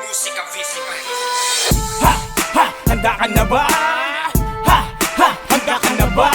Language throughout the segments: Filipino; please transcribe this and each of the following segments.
Musika Physical. Ha! Ha! Handa ka na ba? Ha! Ha! Handa ka na ba?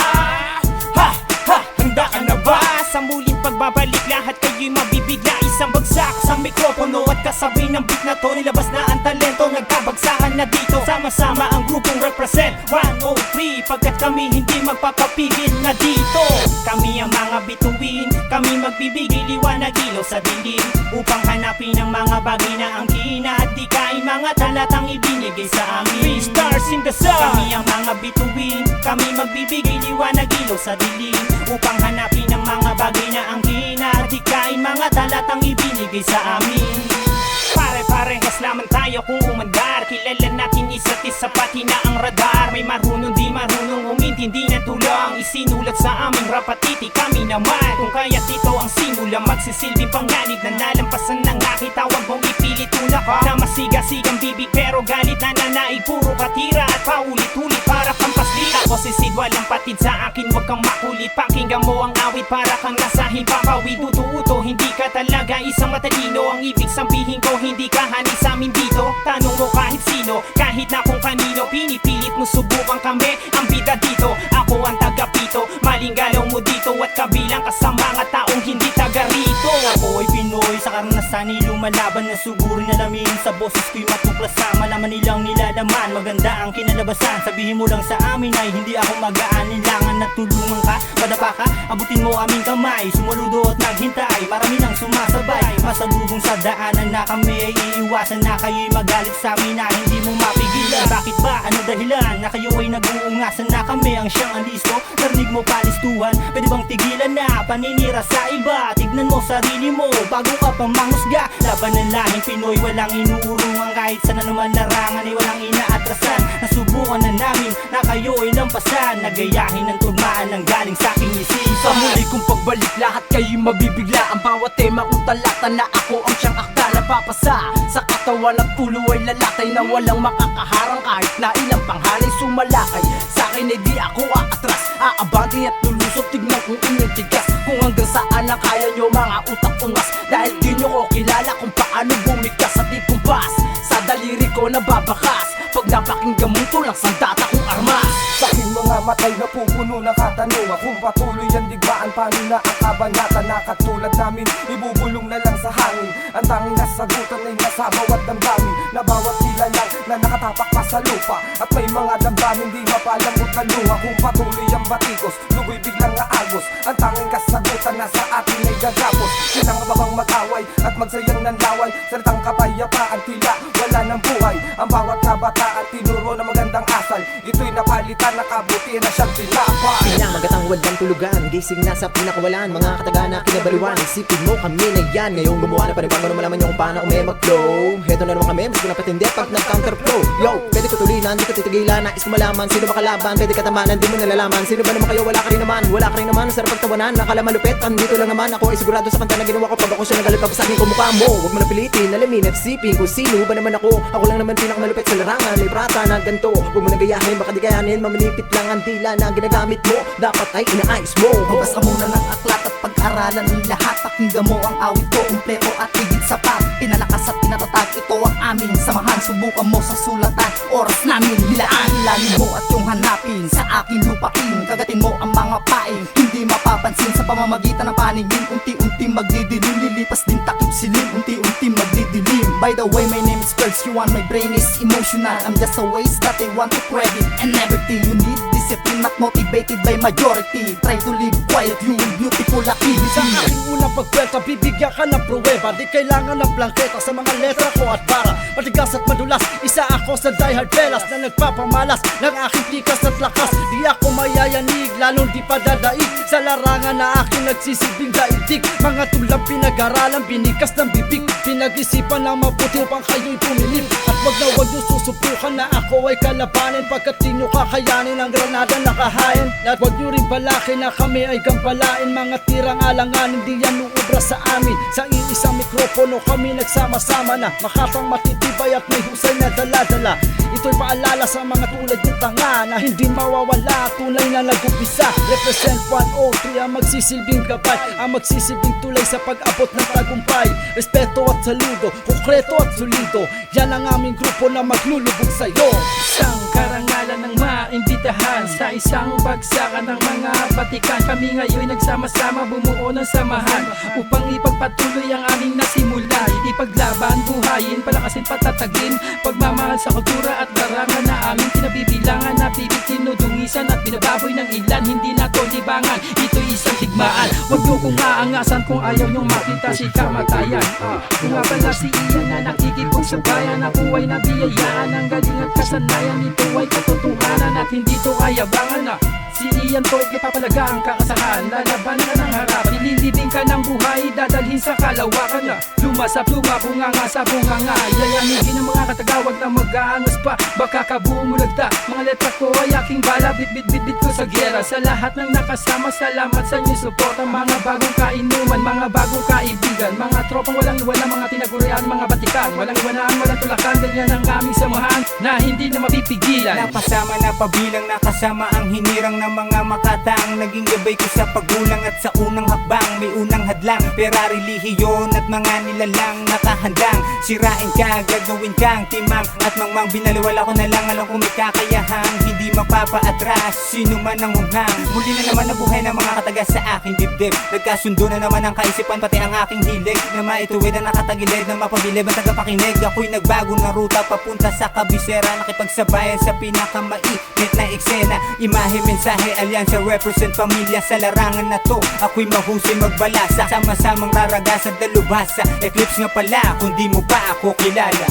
Ha! Ha! Handa ka na ba? Sa muling pagbabalik lahat kayo'y mabibigla. Isang bagsak sa mikropono at kasabay ng beat na to. Nilabas na ang talento, nagkabagsakan na dito. Sama-sama ang grupong represent 103. Pagkat kami hindi magpapapigil na dito. Kami ang mga bituin, kami magbibigay liwanag ilaw sa dilim, upang hanapin ang mga bagay na ang kinatikain, mga talatang ibinigay sa amin. 3 stars in the sun. Kami ang mga bituin, kami magbibigay liwanag ilaw sa dilim, upang hanapin ang mga bagay na ang kinatikain, mga talatang ibinigay sa amin. Pare-parehas lamang tayo kung umandar. Kilala natin isa't isa pati na ang radar. May marunong di marunong umintindi ng tulang, isinulat sa aming rapatiti kami naman. Kung kaya dito ang simula, magsisilbing panganib na nalampasan ng aking tawag mong ipilit una ka na masiga-sigang bibig pero galit na nanaig. Puro katira at paulit-ulit para pampaslit. Ako si Sid, walang patid sa akin, wag kang makulit. Pakinggan mo ang awit para kang nasa himpapawid. Uto-uto, hindi ka talaga isang matalino. Ang ibig sabihin ko, hindi ka hani sa amin dito. Tanong mo kahit sino, kahit na kung kanino. Pinipilit mo subukan kami, ang bida dito. Ako ang taga-pito, maling galaw mo dito. At kabilang ka sa mga taong hindi taga rito. Ako ay Pinoy, sa karanasan ay lumalaban na sugurin alamin. Sa boses ko'y matuklas sa malaman nilang nilalaman. Maganda ang kinalabasan, sabihin mo lang sa amin ay hindi ako mag-aalinlangan na tulungan ka. Madapa ka, abutin mo aming kamay. Sumuludo at naghintay, marami nang sumasabay. Masalubong sa daanan na kami ay iiwasan na kayo'y magalit sa amin na hindi mo mapigilan. Bakit ba? Ano dahilan na kayo ay nag-uungasan na kami ang siyang alisto? Narinig mo palistuhan, pwede bang tigilan na paninira sa iba? Tignan mo sarili mo bago ka pang manghusga. Laban ng lahing Pinoy, walang inuurungan. Kahit sana naman narangan ay walang inaatrasan. Nasubukan na namin na kayo ay lampasan, nagayahin ng tugmaan ng galing sa aking isipan. Sa muli kong pagbalik lahat kayo'y mabibigla. Ang bawat tema kong talata na ako ang siyang akda na papasa sa katawan at ulo ay lalatay na walang makakaharang. Kahit na ilang panghalay sumalakay sa akin ay di ako aatras. Aabante at lulusot, tignan kung inyong tigas. Kung hanggang saan ang kaya nyo mga utak ungas. Dahil di nyo ko kilala kung paano bumigas at ikumpas sa daliri ko nababakas. Pag napakinggan mo ito lang sandata kong armas. Sa aking mga matay na pupuno ng katanungan, kung patuloy ang digmaan, paano na ang kabanata na katulad namin ibubulong na lang sa hangin. Ang tanging nasagutan ay nasa bawat damdamin, na bawat tila lang na nakatapak pa sa lupa. At may mga damdamin di mapalamot na luha. Kung patuloy ang batikos, lugoy biglang aagos. Ang tanging kasagutan na sa atin ay gagapos. Silang babang mag-away at magsayang ng laway. Salitang kapayapaan tila wala ng buhay. Ang bawat kabataan tinuro na magandang asal. Ito'y napalitan na kabuti na siyang tinapay. Pinamagatang walang tulugan, gising na sa pinakawalan. Mga kataga na kinabaliwan, isipin mo kami na yan. Ngayon gumawa na panibago na malaman nyo kung paano kami mag-flow. Heto na naman kami, mas pinapatindi pag nag-counterflow. Yo, pwede ko tulinan, di ko titigilan. Nais ko malaman, sino ba kalaban? Pwede katamanan, di mo nalalaman. Sino ba naman kayo? Wala ka rin naman, wala ka rin naman. Sarap pagtawanan, nakala malupit. Andito lang naman, ako ay sigurado sa kanta na ginawa ko. Pag ako siya nagalipag sa akin kumukha mo, huwag mo na pilitin, alamin at sipin kung sino ba naman ako. Ako lang naman pinakamalupit sa larangan. May prata na ganito, huwag mo na gayahin, baka di kayanin. Mamanipit lang ang tila na ginagamit mo, dapat ay inaayos mo. Magbasa muna ng aklat at pag-aralan ng lahat. Pakinggan mo ang awit ko, kumpleto at higit sapat. Pinalakas at pinatatag, ito ang aming samahan. Subukan mo sa sulatan, oras namin nilaan. Ilalim mo at yung hanapin sa aking lupain. Kagatin mo ang mga paing, hindi mapapansin sa pamamagitan ng paningin. Unti-unti magdidilim, lilipas din takip silim. Unti-unti magdidilim. By the way, my name is Kurtz, you want my brain is emotional. I'm just a waste that I want to credit. And everything you need, discipline not motivated by majority. Try to live quiet, you will beautiful activity. Sa aking unang pagkwenta, bibigyan ka ng pruweba. Di kailangan ng blanketa sa mga letra ko at para matigas at madulas. Isa ako sa diehard pelas na nagpapamalas ng aking tikas at lakas. Di ako mayayanig, lalong di padadaig sa larangan na aking nagsisilbing daigdig. Mga tulang pinag-aralan, binikas ng bibig. Pinag-isipan ng mabuti upang kayo'y pumilip. At wag na wag nyo susubukan na ako ay kalabanin. Pagkat di nyo kakayanin ang granada barkada nakahain. At wag nyo rin balakin na kami ay gampalain. Mga tirang alangan, hindi yan uubra sa amin. Sa iisang mikropono kami nagsama-sama na. Makatang matitibay at may husay na dala-dala. Ito'y paalala sa mga tulad ng tanga na hindi mawawala, tunay na nag-upisa. Represent 103 ang magsisilbing gabay, ang magsisilbing tulay sa pag-abot ng tagumpay. Respeto at saludo, konkreto at solido, yan ang aming grupo na maglulubog sa'yo. Isang karangalan ng maimbitahan sa isang bagsakan ng mga batikan. Kami ngayon nagsama-sama bumuo ng samahan upang ipagpatuloy ang aming nasimula. Ipaglaban, buhayin, palakasin, patatagin pagmamahal sa kultura at larangan na aming kinabibilangan. Napibig, tinudungisan at binababoy ng ilan. Hindi na to libangan, ito'y isang tigmaan. Huwag nyo kong aangasan kung ayaw nyong makita si kamatayan. Kung nga pala si Ian na nakikipag sa bayan, na buhay na biyayaan ng galing at kasanayan. Ito ay katotohanan at hindi to kayabangan na si Ian to ipapalaga ang kakasahan. Lalaban ka ng harap, nililibing ka ng buhay, dadalhin sa kalawakan na lumasap, lumabunganga sa bunganga. Yayamigin ang mga katagawag na mag-aangas pa, baka kabuong mulagda. Mga letra ko ay aking bala, bit-bit-bit ko sa gera. Sa lahat ng nakasama, salamat sa inyo support. Ang mga bagong kainuman, mga bagong kaibigan, mga tropang walang iwanan, mga tinagurian, mga batikan. Walang iwanan, walang tulakan, ganyan ang aming samahan na hindi na mapipigilan. Napasama na pabilang, nakasama ang hinirang ng mga makataang naging gabay ko sa paggulang at sa unang hakbang. May unang hadlang, pera, relihiyon at mga nilalang nakahandang. Sirain ka, gagawin kang timang at mangmang binaliwala ko na lang. Alam ko may kakayahang hindi mapapaatras sino man ang hunghang. Muli na naman nabuhay ng mga kataga sa aking dibdib. Nagkasundo na naman ang kaisipan pati ang aking hilig na maituwid na nakatagilid na mapabilib ang tagapakinig. Ako'y nagbago na ruta papunta sa kabisera, nakipagsabayan sa pinakamainit na eksena. Imahe, mensahe, alyansa, represent pamilya sa larangan na to. Ako'y mahusay magbalasa, sama-samang raragasan dalubhasa. Eclipse nga pala, kung di mo pa ako kilala.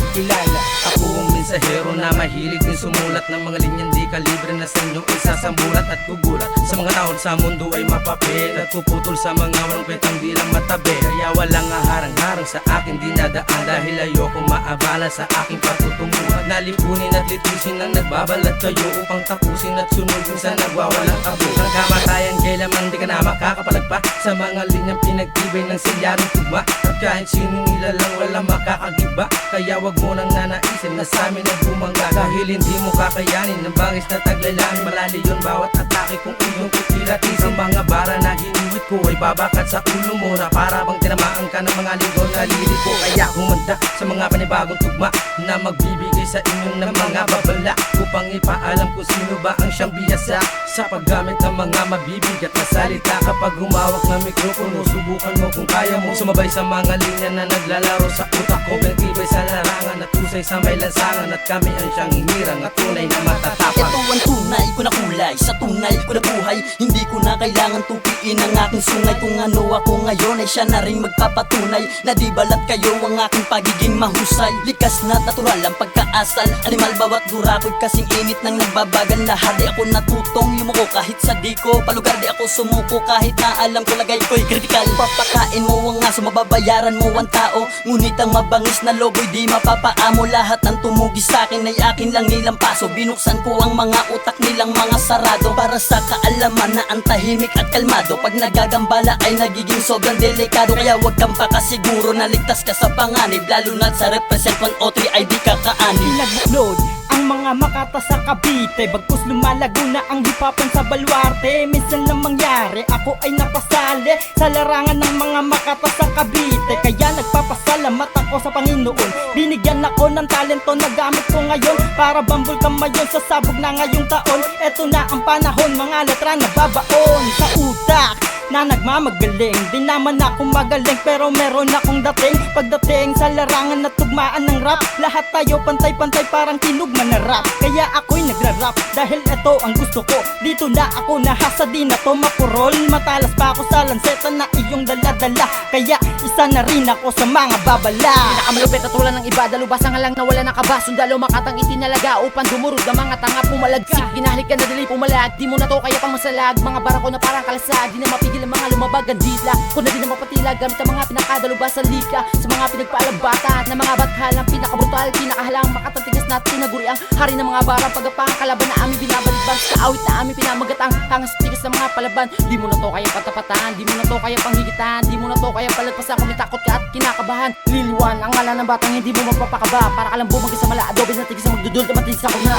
Ako ang mensahero na mahilig din sumulat ng mga linyang di kalibre na sa inyo isasambulat at gugulat. Sa mga taon sa mundo ay mapapil at puputol sa mga walang kwentang di lang matabi. Kaya walang harang-harang sa akin dinadaan dahil ayoko maabala sa aking patutunguhan. Nalipunin at litusin ang nagbabalat kayo upang tapusin at sunugin sa nagwawalang abo. Ang kamatayan kailanman di ka na makakapalagpa sa mga linyang pinagtibay ng silyaring tugma. At kahit sinong nilalang walang makakagiba, kaya wag mo nang nanaisin na sa amin ay bumangga. Dahil hindi mo kakayanin ng bangis na taglaylanin, malali yun bawat atake kung iyong kikilatisin. Ang mga bara na hiniwit ko ay babakat sa ulo mo na para bang tinamaan ka ng mga linggo na liliko. Kaya humanda sa mga panibagong tugma na magbibigay sa inyo ng mga babala upang ipaalam kung sino ba ang siyang biyasa sa paggamit ng mga mabibigat na salita. Kapag humawak ng mikropono, subukan mo kung kaya mo sumabay sa mga linya na naglalaro sa utak ko. Pinagtibay sa larangan at usay sa may lansangan at kami ang siyang hinirang at tunay na matatapang. Ito ang tunay ko na kulay, sa tunay ko na buhay. Hindi ko na kailangan tupiin ang aking sungay. Kung ano ako ngayon ay siya na rin magpapatunay na di balat kayo ang aking pagiging mahusay. Likas na natural ang pagkaasal, animal bawat durako'y kasing init nang nagbabagan lahat. Di ako natutong yumuko kahit sa di ko palugar. Di ako sumuko kahit na alam ko lagay ko'y kritikal. Papakain mo ang aso, mababayaran mo ang tao, ngunit ang mabangis na lobo'y di mapapaamo. Lahat ng tumugi sa'kin ay akin lang nilang paso. Binuksan ko ang mga utak nilang mga sarado para sa kaalaman na ang tahimik at kalmado. Pag nagagambala ay nagiging sobrang delikado. Kaya wag kang pakasiguro na ligtas ka sa panganib, lalo na sa represent 103 ay di kakaanib. Pinagbuklod ang mga makata sa Cavite, bagkus lumalago na ang hipapan sa Baluarte. Minsan lang mangyari, ako ay napasali sa larangan ng mga makata sa Cavite. Kaya nagpapasalamat ako sa Panginoon, binigyan ako ng talento na gamit ko ngayon para bambol kamayon sa sabog na ngayong taon. Eto na ang panahon, mga letra na babaon sa utak na nagmamagaling. Di naman ako magaling pero meron akong dating. Pagdating sa larangan na tugmaan ng rap, lahat tayo pantay-pantay parang tinugma na rap. Kaya ako'y nagra-rap dahil ito ang gusto ko. Dito na ako nahasa, di na to mapurol. Matalas pa ako sa lanseta na iyong dala-dala, kaya isa na rin ako sa mga babala. Pinakamalupit at wala ng iba, dalubasa nga lang na wala ng kaba. Sundalo makatang itinalaga upang dumurog ang mga tanga pumalagsik. Ginahalik ka na dali pumalag, di mo na to kaya pang masalag. Mga barako na parang kalasag, di na mapigil ang mga lumabag ang dila. Kung na di na mapatila gamit ang mga pinakadalubasa lika sa mga pinagpaalabata na mga bathalang pinakabrutal, pinakahalang makatantigas na tinaguri ako'y ang hari ng mga barang pagapang kalaban na aming binabalibang sa awit na aming pinamagatang hangas tigas ng mga palaban. Di mo na to kaya patapatan, di mo na to kaya panghigitan, di mo na to kaya palagpasan kung may takot ka at kinakabahan. Liliwan ang ngalan ng batang hindi mo mapapakaba, para ka lang bumagay sa mala adobe na tigis na magdudul na matigis ako na.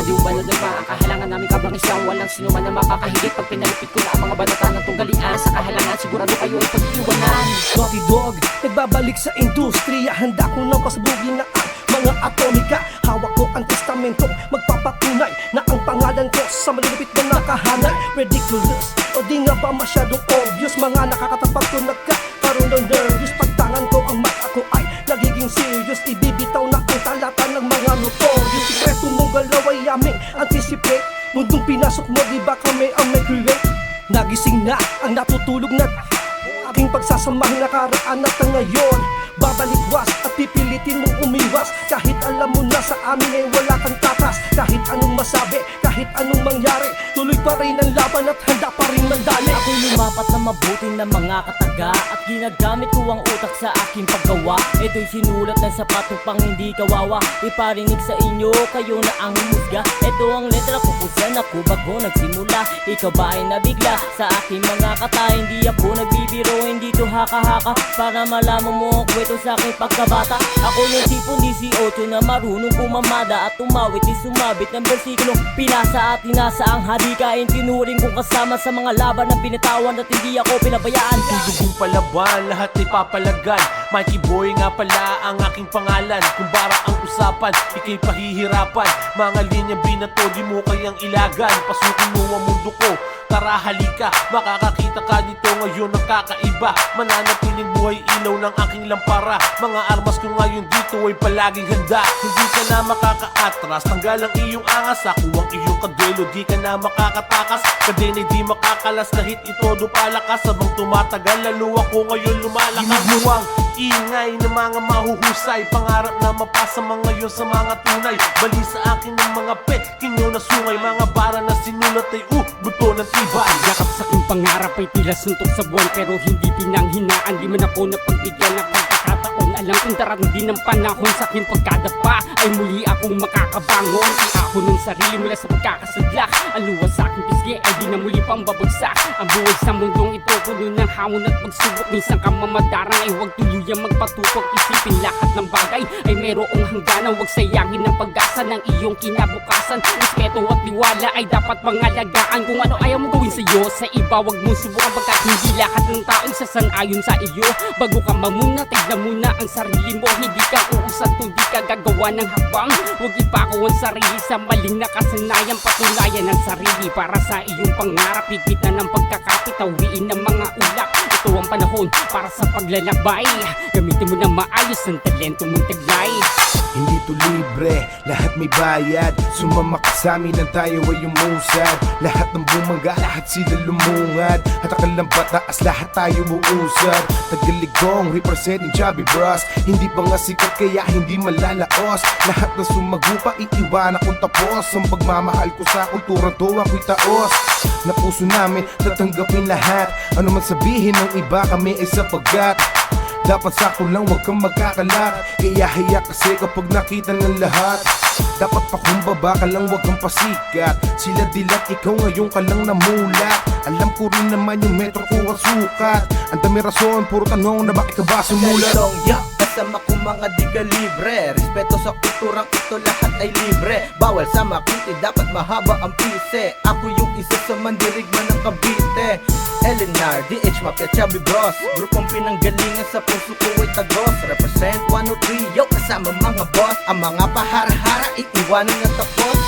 Di ba na doon pa ang kahalangan namin kabang isang walang sinuman na makakahigit pag pinalipit ko na ang mga banatan ng tunggalian sa kahalangan sigurado kayo ay pag-iwanan. Naughty Dog, nagbabalik sa industriya. Handa ko nang pasabugin na ang mga atomika. Hawak ko ang testamento, magpapatunay na ang pangalan ko sa malulupit na nakahanay. Ridiculous, o di nga ba masyadong obvious? Mga nakakatapat ko nagkakaroon ng nervous. Pagtangan ko ang mic ako ay nagiging serious. Ibibitaw na ang talata ng mga notorious. Sikreto mong galaw ay aming anticipate. Mundong pinasok mo, di ba kami ang may create? Nagising na ang natutulog na aking pagsasamahing nakaraan at ang ngayon. Babalikwas at pipilitin mong umiwas. Kahit alam mo na sa amin ay wala kang takas. Kahit anong masabi, kahit anong mangyari, tuloy pa rin ang laban at handa pa rin mandali. Ako'y lumapat na mabuti na mga kataga at ginagamit ko ang utak sa aking paggawa. Ito'y sinulat ng sapat upang hindi kawawa. Iparinig sa inyo, kayo na ang humusga. Ito ang letra ko kung saan ako bago nagsimula. Ikaw ba ay nabigla sa aking mga kata? Hindi ako nagbibiro, hindi to haka-haka. Para malaman mo ang kwento sa aking pagkabata. Ako yung tipong 18 na marunong pumamada at tumawit di sumabit ng bersikulong pinasa at inasa ang hadikain. Tinuring kong kasama sa mga laban na binitawan at hindi ako pinabayaan. Dugong palaban, lahat ay papalagan. Mikey Boy nga pala ang aking pangalan. Kung bara ang usapan, ikay pahihirapan. Mga linyang binato, di mo kayang ilagan. Pasukin mo ang mundo ko, tara halika. Makakakita ka dito ngayon ng kakaiba. Mananatiling buhay ilaw ng aking lampara. Mga armas ko ngayon dito ay palaging handa. Hindi ka na makakaatras, tanggal ang iyong angas. Ako ang iyong kadelo, di ka na makakatakas. Kadena di makakalas kahit itodo palakas. Sabang tumatagal, lalo ako ngayon lumalakas. Ginubuwang ingay ng mga mahuhusay. Pangarap na mapasa mga yun sa mga tunay. Bali sa akin ng mga pet, kinyo na sungay. Mga bara na sinulat ay buto ng tibay. Yakap sa aking pangarap ay tila suntok sa buwan, pero hindi pinanghinaan. Di man ako napagbigyan ng pagkakataon. Alam kong darating din ang panahon sa aking pagkadapa ay muli akong makakabangon. Iako ng sarili mula sa pagkakasadlak. Ang luwas sa aking pisgi ay di na muli pang babagsak. Ang buhay sa mundong ito puno ng hamon at pagsubok. Minsan ka mamadarang ay huwag tuluyang magpatupok. Isipin lahat ng bagay ay mayroong hangganan. Huwag sayangin ang pag-asa ng iyong kinabukasan. Respeto at tiwala ay dapat pangalagaan. Kung ano ayaw mo gawin sa'yo, sa iba huwag mong subukan. Pagkat hindi lahat ng tao sasanayon sa iyo. Bago ka mamuna, tignan muna ang sarili mo. Hindi ka uusad kung di ka gagawa ng habang. Huwag ipako ang sarili sa maling nakasanayan. Patunayan ang sarili para sa iyong pangarap. Higit na ng pagkakapit, tawiin ng mga ulap. Ito ang panahon para sa paglalabay. Gamitin mo na maayos ang talento mong taglay. Hindi to libre, lahat may bayad. Sumama ka sa amin ang tayo ay umusad. Lahat ng bumangga, lahat sila lumungad. At akalang pataas, lahat tayo uusad. Tagaligong, representing Chubby Bros. Hindi pa nga sikat kaya hindi malalaos. Lahat na sumagupa, iiwan akong tapos. Ang pagmamahal ko sa kultura to ako'y taos. Na puso namin, tatanggapin lahat. Ano man sabihin ng iba, kami ay sapagat. Dapat sakto lang, huwag kang magkakalat. Kaya hiya kasi kapag nakita ng lahat. Dapat pakumbaba ka lang, huwag kang pasikat. Sila dilat, ikaw ngayon ka lang namulat. Alam ko rin naman yung metro ko at sukat. Ang dami rason, puro tanong na bakit ka ba sumulat. Kasama ko mga di ka libre. Respeto sa kulturang ito, lahat ay libre. Bawal sa makiti, dapat mahaba ang pise. Ako yung isa sa mandirigman ng Cavite. Elenar, DH Mafia, Chubby Bros. Grupong pinanggalingan sa puso ko ay tagos. Represent 103, yo, kasama mga boss. Ang mga pahara-hara, iiwanan na tapos.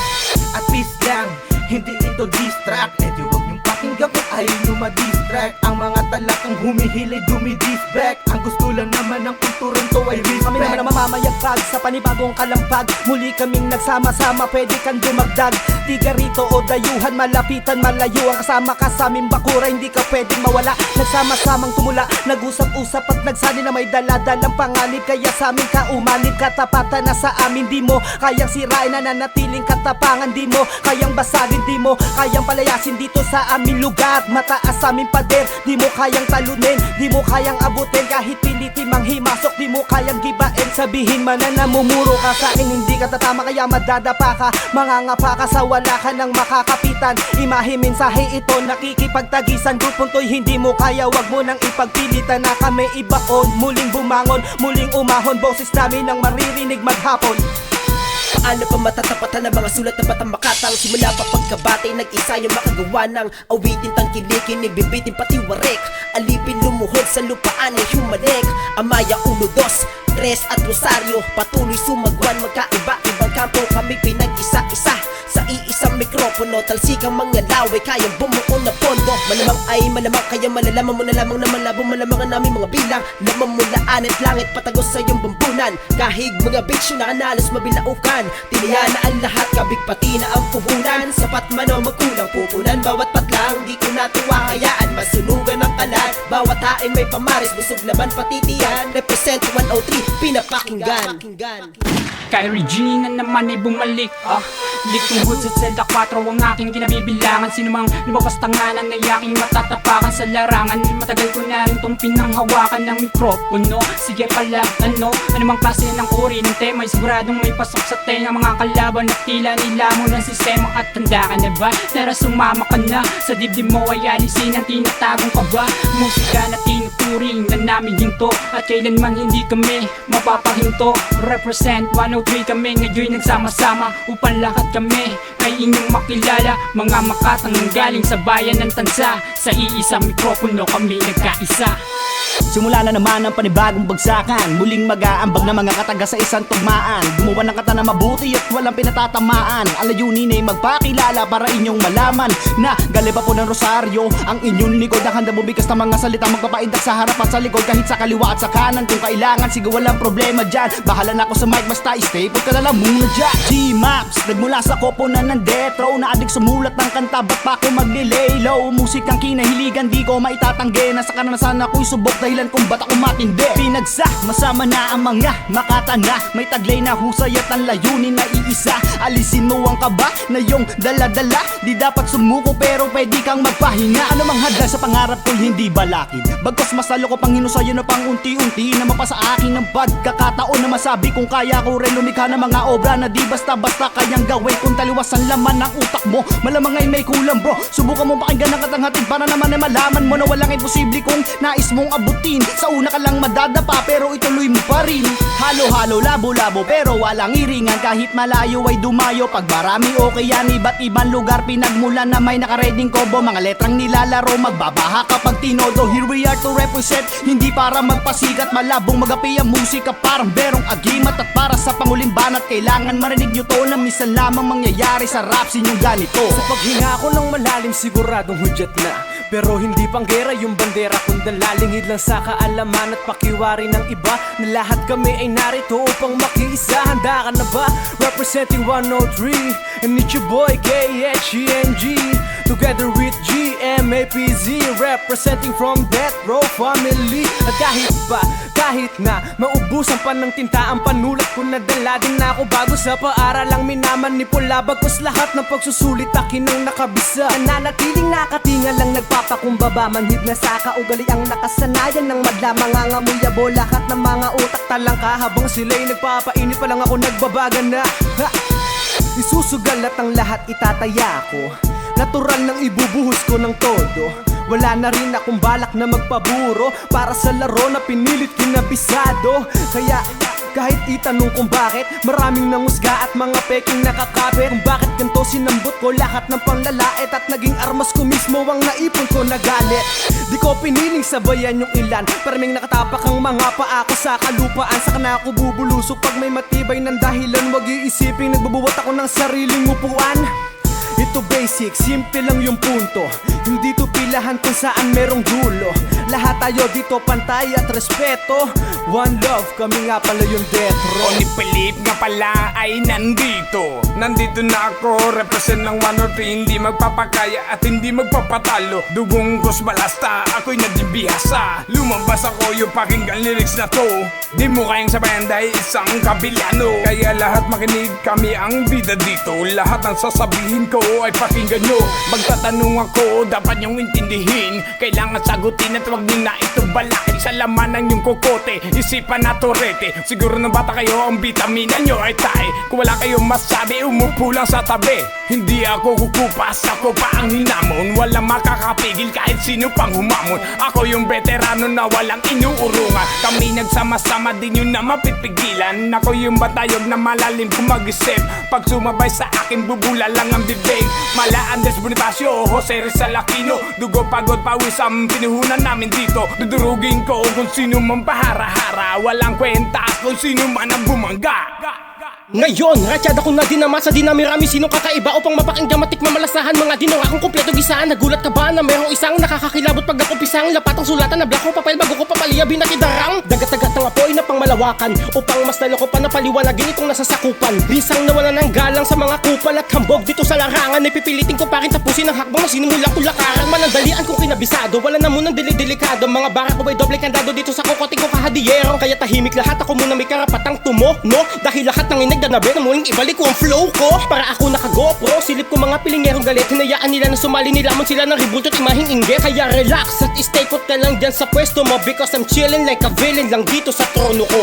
At peace lang, hindi ito distract. Eh di huwag niyong pakinggan kung ayaw niyo ma-distract. Ang mga talakang humihilay, dumidisback. Ang gusto lang naman ng kulturang to ay respect. Kami naman ang mamamayagpag sa panibagong kalampag. Muli kaming nagsama-sama, pwede kang dumagdag. Di ka rito o dayuhan, malapitan, malayo. Ang kasama ka sa aming bakura, hindi ka pwedeng mawala. Nagsama-samang tumula, nag-usap-usap at nagsali na may daladalang panganib. Kaya sa amin ka umanib, katapatan na sa amin. Di mo kayang sirain, nananatiling katapangan. Di mo kayang basagin, di mo kayang palayasin dito sa aming lugar. Mataas sa aming pader, di mo kaya kayang talunin, di mo kayang abutin. Kahit pilitin mang himasok, di mo kayang gibain. Sabihin man na namumuro ka sa akin, hindi ka tatama kaya madadapa ka. Mangangapa ka sa wala ka nang makakapitan. Imahe mensahe ito nakikipagtagisan. Grupong to'y hindi mo kaya, wag mo nang ipagpilitan na kami ibaon. Muling bumangon, muling umahon, boses namin ang maririnig maghapon. Paano pa matatapatan ng mga sulat na batang makatang? Simula pa pagkabate, nag-isa yung makagawa ng awitin, tangkilikin, ibibitin pati warik. Alipin lumuhod sa lupaan ay humalik. Amaya 1, 2, 3 at Rosario, patuloy sumagwan. Magkaiba-ibang kampo kami pinag-isa-isa sa iisang mikropono. Talsikang mga laway, kayang bumuo na pondo. Malamang ay malamang, kaya malalaman mo na lamang na malabo malamang ang aming mga bilang. Lamang mula anit langit, patagos sa iyong bumbunan. Kahig mga bitch na kanalos mabilaukan. Tiniya na ang lahat, kabig pati na ang puhunan. Sapat man o magkulang pupunan, bawat patlang di ko natuwa. Kayaan masunugan ang kalat, bawat hain may pamaris. Busog laman pati tiyan, represent 103, pinapakinggan. Kyrie G na naman ay bumalik. Likong hudset sa 4 ang aking kinabibilangan. Sino mang lumabas tanganan ay aking matatapakan sa larangan. Matagal ko na rin tong pinanghawakan ng mikropono. Sige pala, anumang klase ng uri ng tema ay siguradong may pasok sa tenga. Mga kalaban at tila nilamon ng sistema. At tanda ka na ba? Tara sumama ka na. Sa dibdib mo ay alisin ang tinatagong kaba. Musika na tinuturing na namin ginto. At kailanman hindi kami mapapahinto. Represent 103 kami ngayon nagsama-sama upang lahat kami ay inyong makilala. Mga makatang galing sa bayan ng Tansa. Sa iisang mikropono kami nagkaisa. Simula na naman ang panibagong bagsakan. Muling mag-aambag na mga kataga sa isang tugmaan. Gumawa ng kata na mabuti at walang pinatatamaan. Ang layunin ay magpakilala para inyong malaman na galing pa po ng Rosario ang inyong likod. Ang handa bumigas ng mga salita, magpapaindak sa harap at sa likod. Kahit sa kaliwa at sa kanan, kung kailangan, sige walang problema dyan. Bahala na ako sa mic, basta stay put ka na lang muna dyan. G-Maps, nagmula sa koponan ng death row. Na adik sumulat ng kanta, ba't pa ako mag-delay low? Musikang kinahiligan, di ko maitatanggi. Nasa karanasan ako'y subok dahilan kung ba't ako matindi. Masama na ang mga makatana. May taglay na husay at ang layunin na iisa. Alisin mo ang kaba na yung dala-dala. Di dapat sumuko pero pwede kang magpahinga. Ano mang hadla sa pangarap ko'y hindi balakid. Bagkos masalo ko pang hinusayo na pang unti-unti. Na mapasa akin ng pagkakataon na masabi kung kaya ko rin lumikha ng mga obra na di basta-basta kayang gawin. Kung taliwas ang laman ng utak mo, malamang ay may kulang bro. Subukan mo pakinggan ang katanghatid para naman ay malaman mo na walang imposible kung nais mong abutin. Sa una ka lang madadapa pero ituloy mo pa rin. Halo-halo, labo-labo pero walang iringan. Kahit malayo ay dumayo. Pag marami okay yan, iba't ibang lugar pinagmulan na may nakareding combo. Mga letrang nilalaro, magbabaha kapag tinodo. Here we are to represent, hindi para magpasikat. Malabong magapi ang musika, parang berong agimat. At para sa panguling banat, kailangan marinig nyo to na minsan lamang mangyayari sa rap sinyong ganito. Sa paghinga ko ng malalim, siguradong hudyat na. Pero hindi panggera yung bandera, kung dalalingid lang sa kaalaman at pakiwari ng iba. Na lahat kami ay narito upang makiisa. Handa ka na ba? Representing 103 and it's your boy KHENG together with GMAPZ, representing from Death Row Family. At kahit na maubusan pa ng tinta ang panulat ko, nadala din na ako bago sa paaralang minamanipula. Bagkos lahat ng pagsusulit akin ang nakabisa. Nanatiling nakatinga lang nagpapakumbaba. Manhid na sa kaugali ang nakasanayan ng madla. Mga ngamuyabo lahat ng mga utak talangka. Habang sila'y nagpapainit pa lang ako nagbabaga na. Isusugal at ang lahat itataya ko. Natural nang ibubuhos ko ng todo. Wala na rin akong balak na magpaburo para sa laro na pinilit kinabisado. Kaya kahit itanong kung bakit, maraming nangusga at mga peking nakakapit. Kung bakit ganito sinambot ko lahat ng panglalait at naging armas ko mismo ang naipon ko na galit. Di ko piniling sabayan yung ilan, paraming nakatapak ang mga paa ko sa kalupaan. Saka na ako bubulusok pag may matibay ng dahilan. Wag iisipin nagbubuwat ako ng sariling upuan. Ito basic, simple lang yung punto. Hindi to pilahan kung saan merong dulo. Lahat tayo dito pantay at respeto. One love, kami nga pala yung death row. Only Philip nga pala ay nandito. Nandito na ako, represent ng 1 or 3. Hindi magpapakaya at hindi magpapatalo. Dugong Gus Balasta, ako'y naging bihasa. Lumabas ako yung pakinggan lyrics na to. Di mo kayang sabayan dahil isang kabilyano. Kaya lahat makinig, kami ang bida dito. Lahat ng sasabihin ko ay pakinggan nyo. Magtatanong ako, dapat nyong intindihin. Kailangan sagutin at wag din na ito balakin. Sa laman ng yung kokote, isipan na torete. Siguro ng bata kayo, ang vitamina nyo ay tae. Kung wala kayong masabi, umupo lang sa tabi. Hindi ako kukupas, ako pa ang hinamon. Walang makakapigil kahit sino pang humamon. Ako yung veterano na walang inuurungan. Kami nagsama-sama din yun na mapipigilan. Ako yung batayog na malalim kung mag-isip. Pag sumabay sa akin, bubula lang ang bibig. Mala Andres Bonifacio, Jose Rizal Aquino. Dugo, pagod, pawis ang pinuhunan namin dito. Dudurugin ko kung sino man pahara-hara. Walang kwenta kung sino man ang bumangga. Ngayon, ratsyada ko na dinama sa dinamirami. Sinong kakaiba upang mapakinggan matikman malasahan. Mga dinong akong kumpleto gisaan. Nagulat ka ba na merong isang nakakakilabot pag ako pisang? Lapatang sulatan na black ko papel bago ko papaliyabin na kidarang. Dagat-dagat ng apoy na pang malawakan upang mas naloko pa na paliwanagin itong nasasakupan. Lisang nawala ng galang sa mga kupal at hambog dito sa larangan. Ipipilitin ko pa rin tapusin ang hakbang na sinimulang tulakaran. Manandalian kong kinabisado, wala na munang delikado. Mga barak ko ba'y doble kandado dito sa kokoting ko kahadiyero. Kaya tahimik lahat, ako muna may karapatang tumo, no? Dahil lahat ng inag na na muling ibalik ko ang flow ko. Para ako naka-GoPro, silip ko mga pilingerong galit. Hinayaan nila na sumali, nilamon sila ng ribulto at imahing inggit. Kaya relax at stay put ka lang dyan sa pwesto mo. Because I'm chillin' like a villain lang dito sa trono ko.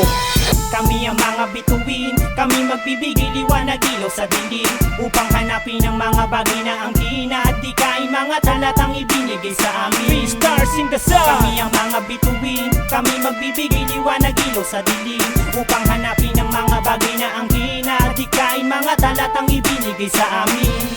Kami ang mga bituin, kami magbibigay liwanag ilaw sa dilim. Upang hanapin ang mga bagay na ang kinadikain. Mga talatang ibinigay sa amin. 3 stars in the sun. Kami ang mga bituin, kami magbibigay liwanag ilaw sa dilim. Upang hanapin ang mga bagay na ang kinadikain. Mga talatang ibinigay sa amin.